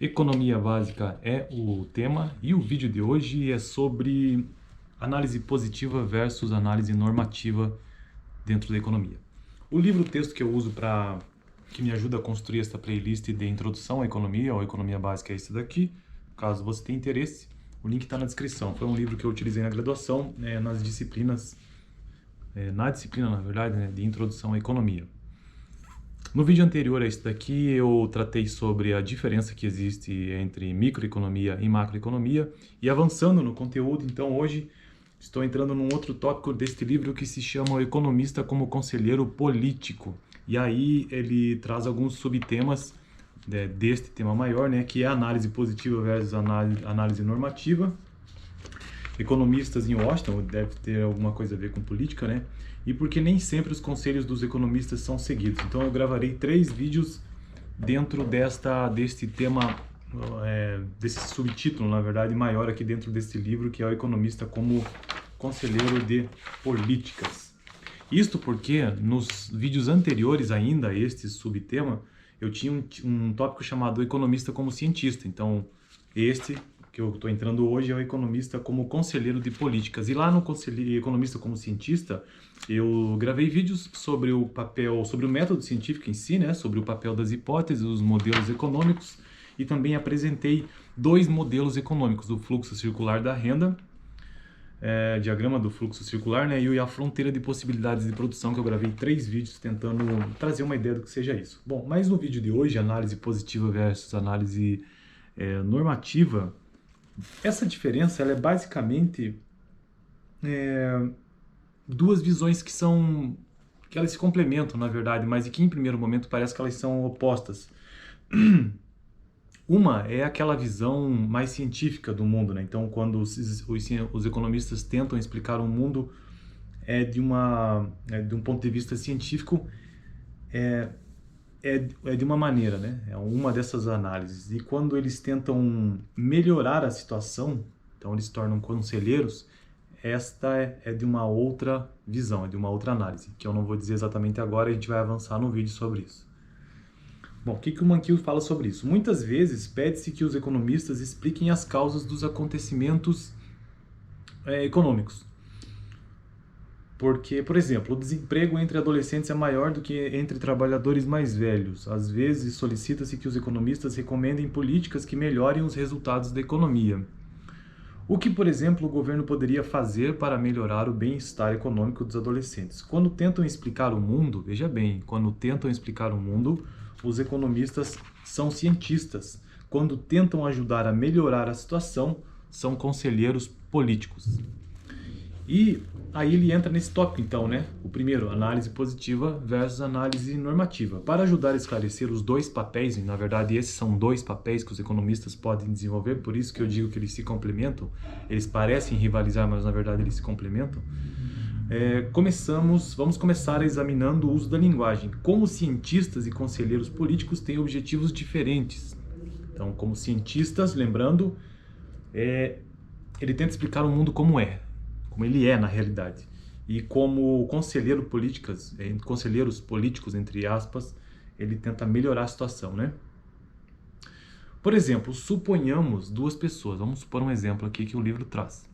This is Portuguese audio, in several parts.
Economia básica é o tema e o vídeo de hoje é sobre análise positiva versus análise normativa dentro da economia. O livro-texto que eu uso que me ajuda a construir esta playlist de introdução à economia ou economia básica é esse daqui. Caso você tenha interesse, o link está na descrição. Foi um livro que eu utilizei na graduação, nas disciplinas, na disciplina, na verdade, de introdução à economia. No vídeo anterior a esse daqui, eu tratei sobre a diferença que existe entre microeconomia e macroeconomia, e avançando no conteúdo, então hoje estou entrando num outro tópico deste livro que se chama O Economista como Conselheiro Político. E aí ele traz alguns subtemas deste tema maior, que é a análise positiva versus análise normativa. Economistas em Washington, deve ter alguma coisa a ver com política, e porque nem sempre os conselhos dos economistas são seguidos. Então eu gravarei 3 vídeos dentro deste tema, desse subtítulo, na verdade, maior aqui dentro desse livro, que é o Economista como Conselheiro de Políticas. Isto porque nos vídeos anteriores ainda a este subtema, eu tinha um tópico chamado Economista como Cientista. Então, este que eu estou entrando hoje é o Economista como Conselheiro de Políticas. E lá no Economista como Cientista, eu gravei vídeos sobre o papel, sobre o método científico em si, sobre o papel das hipóteses, os modelos econômicos, e também apresentei 2 modelos econômicos, do fluxo circular da renda, diagrama do fluxo circular, e a fronteira de possibilidades de produção, que eu gravei 3 vídeos tentando trazer uma ideia do que seja isso. Bom, mas no vídeo de hoje, análise positiva versus análise normativa, essa diferença ela é basicamente 2 visões que elas se complementam, na verdade, mas que em primeiro momento parece que elas são opostas. Uma é aquela visão mais científica do mundo, Então, quando os economistas tentam explicar o mundo de um ponto de vista científico, de uma maneira, É uma dessas análises. E quando eles tentam melhorar a situação, então eles se tornam conselheiros, esta é de uma outra visão, é de uma outra análise, que eu não vou dizer exatamente agora, a gente vai avançar no vídeo sobre isso. Bom, o que o Mankiw fala sobre isso? Muitas vezes pede-se que os economistas expliquem as causas dos acontecimentos econômicos. Porque, por exemplo, o desemprego entre adolescentes é maior do que entre trabalhadores mais velhos. Às vezes, solicita-se que os economistas recomendem políticas que melhorem os resultados da economia. O que, por exemplo, o governo poderia fazer para melhorar o bem-estar econômico dos adolescentes? Quando tentam explicar o mundo, veja bem, quando tentam explicar o mundo, os economistas são cientistas. Quando tentam ajudar a melhorar a situação, são conselheiros políticos. E aí ele entra nesse tópico, então, O primeiro, análise positiva versus análise normativa. Para ajudar a esclarecer os 2 papéis, e na verdade esses são 2 papéis que os economistas podem desenvolver, por isso que eu digo que eles se complementam, eles parecem rivalizar, mas na verdade eles se complementam. Vamos começar examinando o uso da linguagem. Como cientistas e conselheiros políticos têm objetivos diferentes. Então, como cientistas, lembrando, ele tenta explicar o mundo como ele é na realidade. E como conselheiros políticos, entre aspas, ele tenta melhorar a situação, Por exemplo, suponhamos 2 pessoas, vamos supor um exemplo aqui que o livro traz,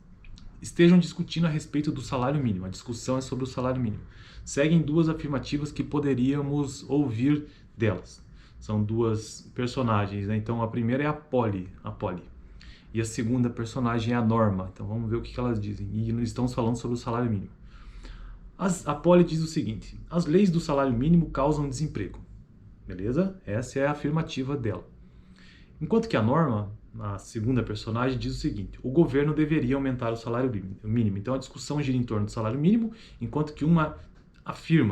estejam discutindo a respeito do salário mínimo. A discussão é sobre o salário mínimo. Seguem 2 afirmativas que poderíamos ouvir delas. São 2 personagens, Então a primeira é a Polly. E a segunda personagem é a Norma. Então vamos ver o que elas dizem. E estamos falando sobre o salário mínimo. A Polly diz o seguinte: as leis do salário mínimo causam desemprego. Beleza? Essa é a afirmativa dela. Enquanto que a Norma, a segunda personagem, diz o seguinte: o governo deveria aumentar o salário mínimo. Então a discussão gira em torno do salário mínimo, enquanto que uma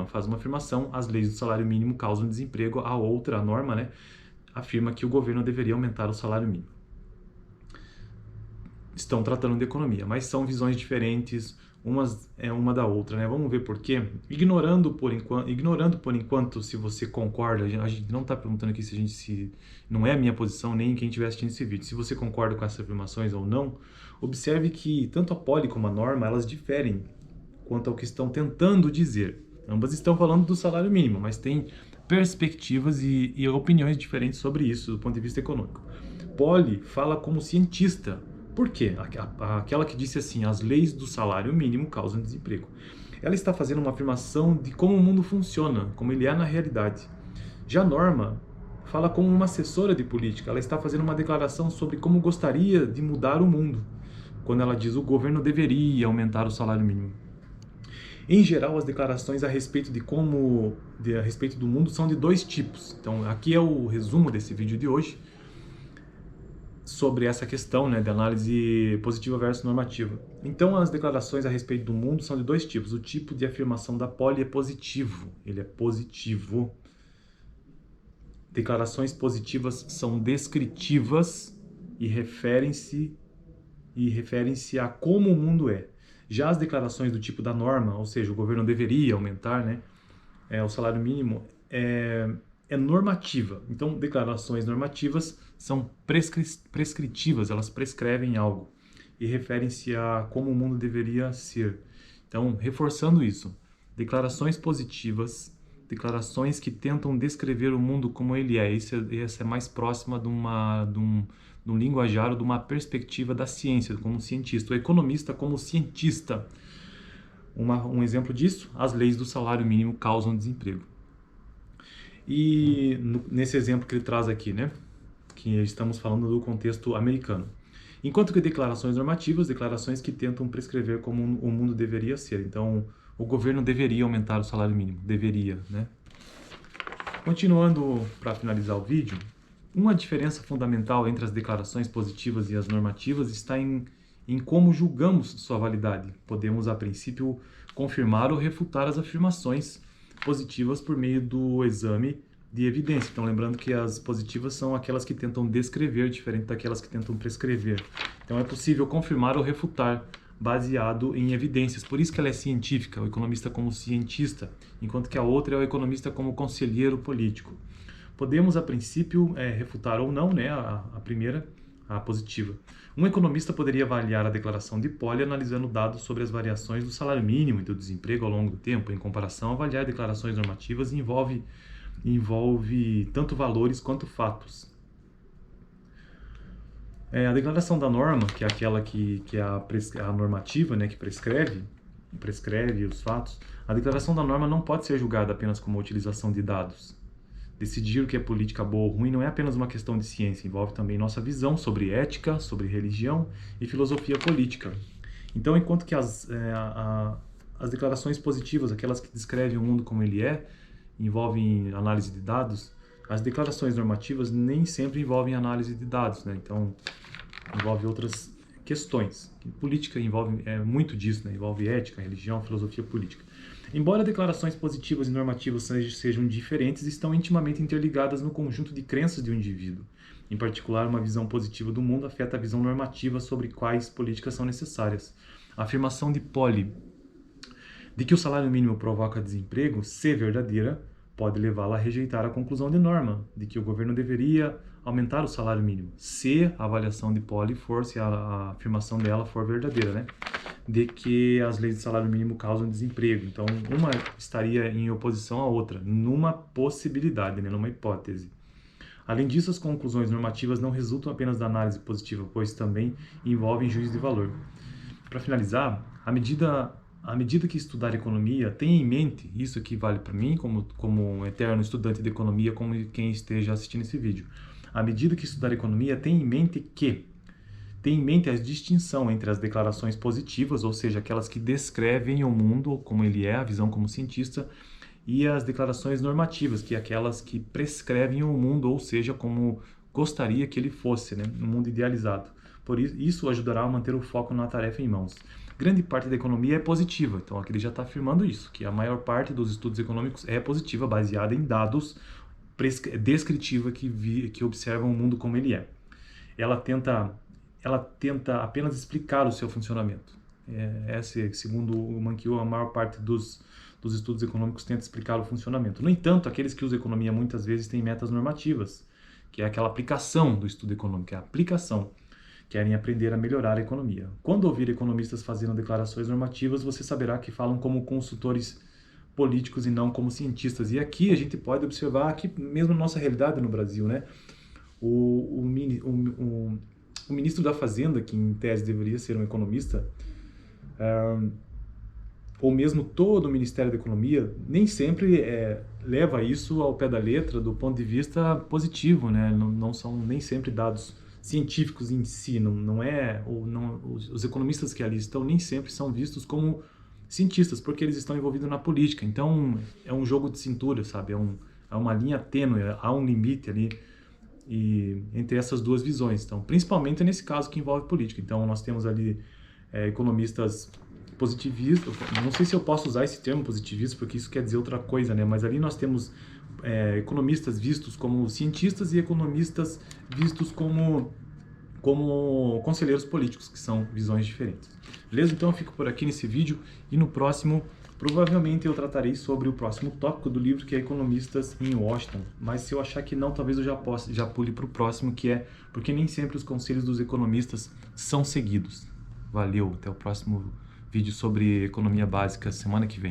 faz uma afirmação: as leis do salário mínimo causam desemprego. A outra, a Norma, afirma que o governo deveria aumentar o salário mínimo. Estão tratando de economia, mas são visões diferentes, uma da outra, Vamos ver por quê. Ignorando por enquanto se você concorda, a gente não está perguntando aqui não é a minha posição, nem quem estiver assistindo esse vídeo, se você concorda com essas afirmações ou não, observe que tanto a Polly como a Norma, elas diferem quanto ao que estão tentando dizer. Ambas estão falando do salário mínimo, mas tem perspectivas e opiniões diferentes sobre isso do ponto de vista econômico. Polly fala como cientista. Por quê? Aquela que disse assim, as leis do salário mínimo causam desemprego. Ela está fazendo uma afirmação de como o mundo funciona, como ele é na realidade. Já Norma fala como uma assessora de política. Ela está fazendo uma declaração sobre como gostaria de mudar o mundo, quando ela diz o governo deveria aumentar o salário mínimo. Em geral, as declarações a respeito a respeito do mundo são de dois tipos. Então, aqui é o resumo desse vídeo de hoje sobre essa questão, né, de análise positiva versus normativa. Então, as declarações a respeito do mundo são de dois tipos. O tipo de afirmação da Polly é positivo. Ele é positivo. Declarações positivas são descritivas e referem-se a como o mundo é. Já as declarações do tipo da norma, ou seja, o governo deveria aumentar, né, o salário mínimo, é normativa. Então, declarações normativas são prescritivas, elas prescrevem algo e referem-se a como o mundo deveria ser. Então, reforçando isso, declarações positivas, declarações que tentam descrever o mundo como ele é. Essa é mais próxima de um linguajar ou de uma perspectiva da ciência, como cientista. O economista como cientista. Um exemplo disso, as leis do salário mínimo causam desemprego. E nesse exemplo que ele traz aqui, né, que estamos falando do contexto americano. Enquanto que declarações normativas, declarações que tentam prescrever como o mundo deveria ser. Então, o governo deveria aumentar o salário mínimo. Deveria, né? Continuando para finalizar o vídeo, uma diferença fundamental entre as declarações positivas e as normativas está em como julgamos sua validade. Podemos, a princípio, confirmar ou refutar as afirmações positivas por meio do exame de evidência. Então, lembrando que as positivas são aquelas que tentam descrever, diferente daquelas que tentam prescrever. Então, é possível confirmar ou refutar baseado em evidências. Por isso que ela é científica, o economista como cientista, enquanto que a outra é o economista como conselheiro político. Podemos, a princípio, refutar ou não, né, a primeira, a positiva. Um economista poderia avaliar a declaração de Polly analisando dados sobre as variações do salário mínimo e do desemprego ao longo do tempo. Em comparação, avaliar declarações normativas envolve tanto valores quanto fatos. A declaração da norma, que é aquela que é a normativa, né, que prescreve os fatos, a declaração da norma não pode ser julgada apenas como a utilização de dados. Decidir o que é política boa ou ruim não é apenas uma questão de ciência, envolve também nossa visão sobre ética, sobre religião e filosofia política. Então, enquanto que as declarações positivas, aquelas que descrevem o mundo como ele é, envolvem análise de dados, as declarações normativas nem sempre envolvem análise de dados, né? Então, envolve outras questões. Política envolve muito disso, né? Envolve ética, religião, filosofia política. Embora declarações positivas e normativas sejam diferentes, estão intimamente interligadas no conjunto de crenças de um indivíduo. Em particular, uma visão positiva do mundo afeta a visão normativa sobre quais políticas são necessárias. A afirmação de Polly de que o salário mínimo provoca desemprego, se verdadeira, pode levá-la a rejeitar a conclusão de Norma, de que o governo deveria aumentar o salário mínimo, se a avaliação de Polly se a afirmação dela for verdadeira, né? De que as leis de salário mínimo causam desemprego. Então, uma estaria em oposição à outra, numa possibilidade, né? Numa hipótese. Além disso, as conclusões normativas não resultam apenas da análise positiva, pois também envolvem juízo de valor. Para finalizar, à medida que estudar economia, tenha em mente, isso aqui vale para mim como um eterno estudante de economia, como quem esteja assistindo esse vídeo. À medida que estudar economia, tenha em mente a distinção entre as declarações positivas, ou seja, aquelas que descrevem o mundo como ele é, a visão como cientista, e as declarações normativas, que é aquelas que prescrevem o mundo, ou seja, como gostaria que ele fosse, né, um mundo idealizado. Por isso ajudará a manter o foco na tarefa em mãos. Grande parte da economia é positiva, então aqui ele já está afirmando isso, que a maior parte dos estudos econômicos é positiva, baseada em dados descritiva que observam o mundo como ele é. Ela tenta apenas explicar o seu funcionamento. Segundo o Mankiw, a maior parte dos estudos econômicos tenta explicar o funcionamento. No entanto, aqueles que usam economia muitas vezes têm metas normativas, que é aquela aplicação do estudo econômico, é a aplicação. Querem aprender a melhorar a economia. Quando ouvir economistas fazendo declarações normativas, você saberá que falam como consultores políticos e não como cientistas. E aqui a gente pode observar, aqui mesmo nossa realidade no Brasil, né? O ministro da Fazenda, que em tese deveria ser um economista, ou mesmo todo o Ministério da Economia, nem sempre leva isso ao pé da letra do ponto de vista positivo, né? Não são nem sempre dados científicos em si, os economistas que ali estão nem sempre são vistos como cientistas, porque eles estão envolvidos na política. Então, é um jogo de cintura, sabe? É uma linha tênue, há um limite ali entre essas duas visões. Então, principalmente nesse caso que envolve política. Então, nós temos ali economistas positivistas, não sei se eu posso usar esse termo positivista, porque isso quer dizer outra coisa, né? Mas ali nós temos economistas vistos como cientistas e economistas vistos como conselheiros políticos, que são visões diferentes. Beleza? Então eu fico por aqui nesse vídeo e no próximo, provavelmente eu tratarei sobre o próximo tópico do livro, que é Economistas em Washington. Mas se eu achar que não, talvez eu já pule para o próximo, que é porque nem sempre os conselhos dos economistas são seguidos. Valeu, até o próximo vídeo sobre economia básica semana que vem.